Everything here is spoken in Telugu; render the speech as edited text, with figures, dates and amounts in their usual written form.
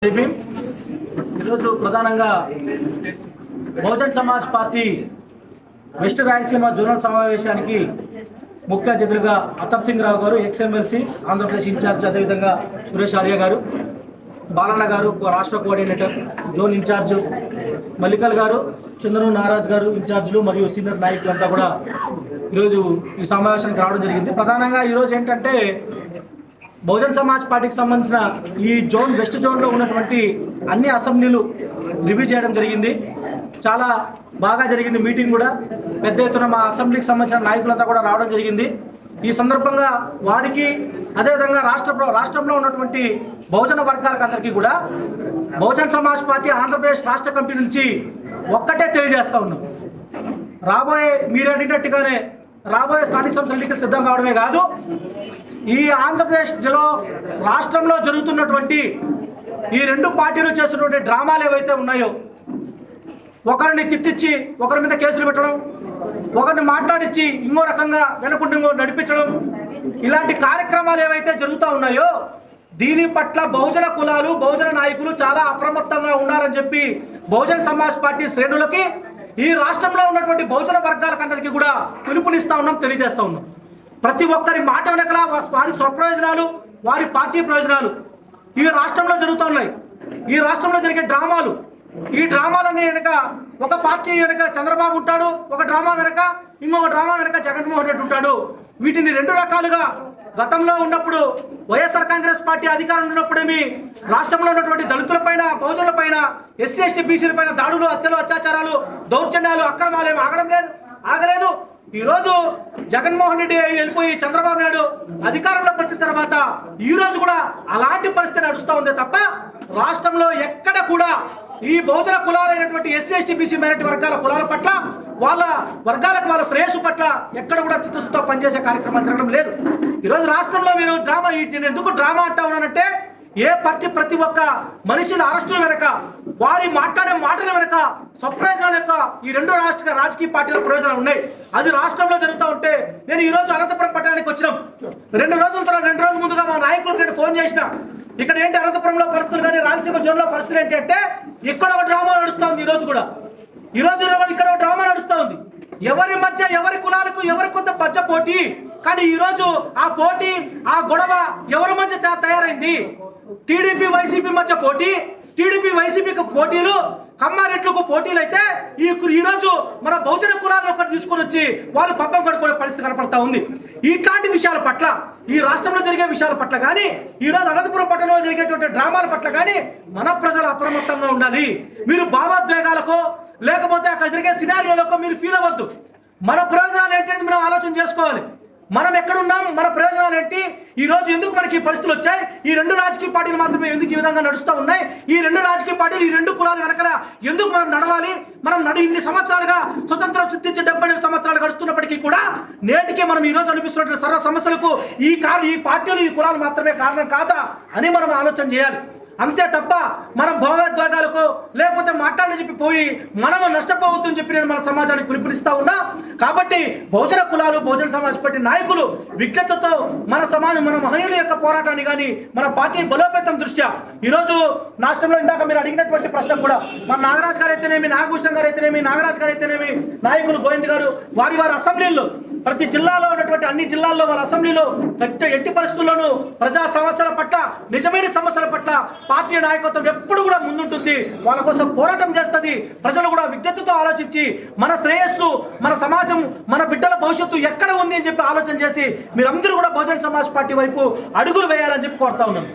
ఈరోజు ప్రధానంగా Bahujan Samaj party west Rayalaseema zonal సమావేశానికి ముఖ్య అతిథులుగా అతర్ సింగ్ రావు గారు ఎక్స్ఎమ్మెల్సీ ఆంధ్రప్రదేశ్ ఇన్ఛార్జ్, అదేవిధంగా సురేష్ ఆర్య గారు, బాలన్న గారు రాష్ట్ర కోఆర్డినేటర్, జోన్ ఇన్ఛార్జ్ మల్లికల్ గారు, చంద్రను నారాజ్ గారు ఇన్ఛార్జీలు మరియు సీనియర్ నాయకులంతా కూడా ఈరోజు ఈ సమావేశానికి రావడం జరిగింది. ప్రధానంగా ఈరోజు ఏంటంటే బహుజన్ సమాజ్ పార్టీకి సంబంధించిన ఈ జోన్ వెస్ట్ జోన్లో ఉన్నటువంటి అన్ని అసెంబ్లీలు రివ్యూ చేయడం జరిగింది. చాలా బాగా జరిగింది మీటింగ్ కూడా. పెద్ద ఎత్తున మా అసెంబ్లీకి సంబంధించిన నాయకులంతా కూడా రావడం జరిగింది. ఈ సందర్భంగా వారికి అదేవిధంగా రాష్ట్రంలో ఉన్నటువంటి బహుజన వర్గాలకు అందరికీ కూడా బహుజన్ సమాజ్ పార్టీ ఆంధ్రప్రదేశ్ రాష్ట్ర కమిటీ నుంచి ఒక్కటే తెలియజేస్తూ ఉన్నాం. మీరు అడిగినట్టుగానే రాబోయే స్థానిక సంస్థల ఎన్నికలు సిద్ధం కావడమే కాదు, ఈ ఆంధ్రప్రదేశ్ రాష్ట్రంలో జరుగుతున్నటువంటి ఈ రెండు పార్టీలు చేస్తున్నటువంటి డ్రామాలు ఏవైతే ఉన్నాయో, ఒకరిని తిట్టించి ఒకరి మీద కేసులు పెట్టడం, ఒకరిని మాట్లాడించి ఇంకో రకంగా వెనకుండి నడిపించడం, ఇలాంటి కార్యక్రమాలు ఏవైతే జరుగుతూ ఉన్నాయో దీని పట్ల బహుజన కులాలు బహుజన నాయకులు చాలా అప్రమత్తంగా ఉన్నారని చెప్పి బహుజన సమాజ్ పార్టీ శ్రేణులకి ఈ రాష్ట్రంలో ఉన్నటువంటి బహుజన వర్గాలకందరికీ కూడా పిలుపునిస్తా ఉన్నాం, తెలియజేస్తా ఉన్నాం. ప్రతి ఒక్కరి మాట వెనకల వారి స్వప్రయోజనాలు, వారి పార్టీ ప్రయోజనాలు ఇవి రాష్ట్రంలో జరుగుతూ ఉన్నాయి. ఈ రాష్ట్రంలో జరిగే డ్రామాలు, ఈ డ్రామాలన్నీ వెనక ఒక పార్టీ వెనక చంద్రబాబు ఉంటాడు, ఒక డ్రామా వెనక ఇంకొక డ్రామా వెనక జగన్మోహన్ రెడ్డి ఉంటాడు. వీటిని రెండు రకాలుగా గతంలో ఉన్నప్పుడు వైఎస్ఆర్ కాంగ్రెస్ పార్టీ అధికారంలో ఉన్నప్పుడేమి రాష్ట్రంలో ఉన్నటువంటి దళితులపైన, బహుజనులపైన, ఎస్సీ ఎస్టీ బీసీలపైన దాడులు, హత్యలు, అత్యాచారాలు, దౌర్జన్యాలు, అక్రమాలు ఏమి ఆగలేదు. ఈరోజు జగన్మోహన్ రెడ్డి వెళ్ళిపోయి చంద్రబాబు నాయుడు అధికారంలోకి వచ్చిన తర్వాత ఈ రోజు కూడా అలాంటి పరిస్థితి నడుస్తూ ఉంది తప్ప రాష్ట్రంలో ఎక్కడ కూడా ఈ బహుజన కులాలైనటువంటి ఎస్సీ ఎస్టీ బీసీ మైనారిటీ వర్గాల కులాల పట్ల, వాళ్ళ వర్గాలకు వాళ్ళ శ్రేయస్సు పట్ల ఎక్కడ కూడా చిత్తశుద్ధితో పనిచేసే కార్యక్రమం జరగడం లేదు. ఈరోజు రాష్ట్రంలో మీరు డ్రామా, ఎందుకు డ్రామా అంటా ఉన్నానంటే ప్రతి ఒక్క మనిషిని అరెస్టుల వెనక, వారి మాట్లాడే మాటల వెనక స్వప్రయోజనాల యొక్క ఈ రెండు రాజకీయ పార్టీల ప్రయోజనాలు ఉన్నాయి. అది రాష్ట్రంలో జరుగుతూ ఉంటే నేను ఈరోజు అనంతపురం పట్టణానికి వచ్చినాం. 2 రోజుల ముందుగా మా నాయకులకు నేను ఫోన్ చేసిన, ఇక్కడ ఏంటి అనంతపురంలో పరిస్థితులు కానీ రాయలసీమ జోన్లో పరిస్థితులు ఏంటి అంటే ఇక్కడ ఒక డ్రామా నడుస్తూ ఉంది. ఈరోజు ఇక్కడ ఒక డ్రామా నడుస్తూ ఉంది. ఎవరి మధ్య, ఎవరి కులాలకు ఎవరి కొంత మధ్య పోటీ, కానీ ఈరోజు ఆ పోటీ, ఆ గొడవ ఎవరి మధ్య తయారైంది? టీడీపీ వైసీపీ మధ్య పోటీ, టీడీపీ వైసీపీకి పోటీలు, కమ్మారెడ్లకు పోటీలు అయితే ఈరోజు మన బహుజన కులాలను ఒకటి తీసుకొని వచ్చి వాళ్ళు పబ్బం కడుకునే పరిస్థితి కనపడతా ఉంది. ఇట్లాంటి విషయాల పట్ల, ఈ రాష్ట్రంలో జరిగే విషయాల పట్ల కానీ, ఈరోజు అనంతపురం పట్టణంలో జరిగేటువంటి డ్రామాల పట్ల కానీ మన ప్రజలు అప్రమత్తంగా ఉండాలి. మీరు భావోద్వేగాలకో లేకపోతే అక్కడ జరిగే సినారియోలకో మీరు ఫీల్ అవ్వద్దు. మన ప్రయోజనాలు ఏంటి మనం ఆలోచన చేసుకోవాలి. మనం ఎక్కడున్నాం, మన ప్రయోజనాలు ఏంటి, ఈ రోజు ఎందుకు మనకి ఈ పరిస్థితులు వచ్చాయి, ఈ రెండు రాజకీయ పార్టీలు మాత్రమే ఎందుకు ఈ విధంగా నడుస్తూ ఉన్నాయి, ఈ రెండు రాజకీయ పార్టీలు, ఈ రెండు కులాల వెనకాల ఎందుకు మనం నడవాలి, మనం ఇన్ని సంవత్సరాలుగా స్వతంత్రం సిద్ధించి 70 సంవత్సరాలు గడుస్తున్నప్పటికీ కూడా నేటికే మనం ఈ రోజు అనిపిస్తున్నటువంటి సర్వ సమస్యలకు ఈ పార్టీలు, ఈ కులాలు మాత్రమే కారణం కాదా అని మనం ఆలోచన చేయాలి. అంతే తప్ప మనం భావోద్వేగాలకు లేకపోతే మాట్లాడని చెప్పి పోయి మనము నష్టపోవద్దని చెప్పి నేను మన సమాజానికి పిలుపునిస్తా ఉన్నా. కాబట్టి బహుజన కులాలు, బహుజన సమాజ్ పార్టీ నాయకులు విజ్ఞతతో మన సమాజం, మన మహనీయుల యొక్క పోరాటాన్ని కానీ మన పార్టీ బలోపేతం దృష్ట్యా ఈరోజు రాష్ట్రంలో ఇందాక మీరు అడిగినటువంటి ప్రశ్న కూడా మన నాగరాజ్ గారు అయితేనేమి, నాగభూషణ్ గారు అయితేనేమి, నాగరాజ్ గారు అయితేనేమి, నాయకులు గోవింద్ గారు వారి అసెంబ్లీల్లో, ప్రతి జిల్లాలో ఉన్నటువంటి అన్ని జిల్లాల్లో వాళ్ళ అసెంబ్లీలో ఎట్టి పరిస్థితుల్లోనూ ప్రజా సమస్యల పట్ల, నిజమైన సమస్యల పట్ల పార్టీ నాయకత్వం ఎప్పుడు కూడా ముందుంటుంది, వాళ్ళ కోసం పోరాటం చేస్తుంది. ప్రజలు కూడా విజ్ఞతతో ఆలోచించి మన శ్రేయస్సు, మన సమాజం, మన బిడ్డల భవిష్యత్తు ఎక్కడ ఉంది అని చెప్పి ఆలోచన చేసి మీరందరూ కూడా బహుజన సమాజ్ పార్టీ వైపు అడుగులు వేయాలని చెప్పి కోరుతా ఉన్నాం.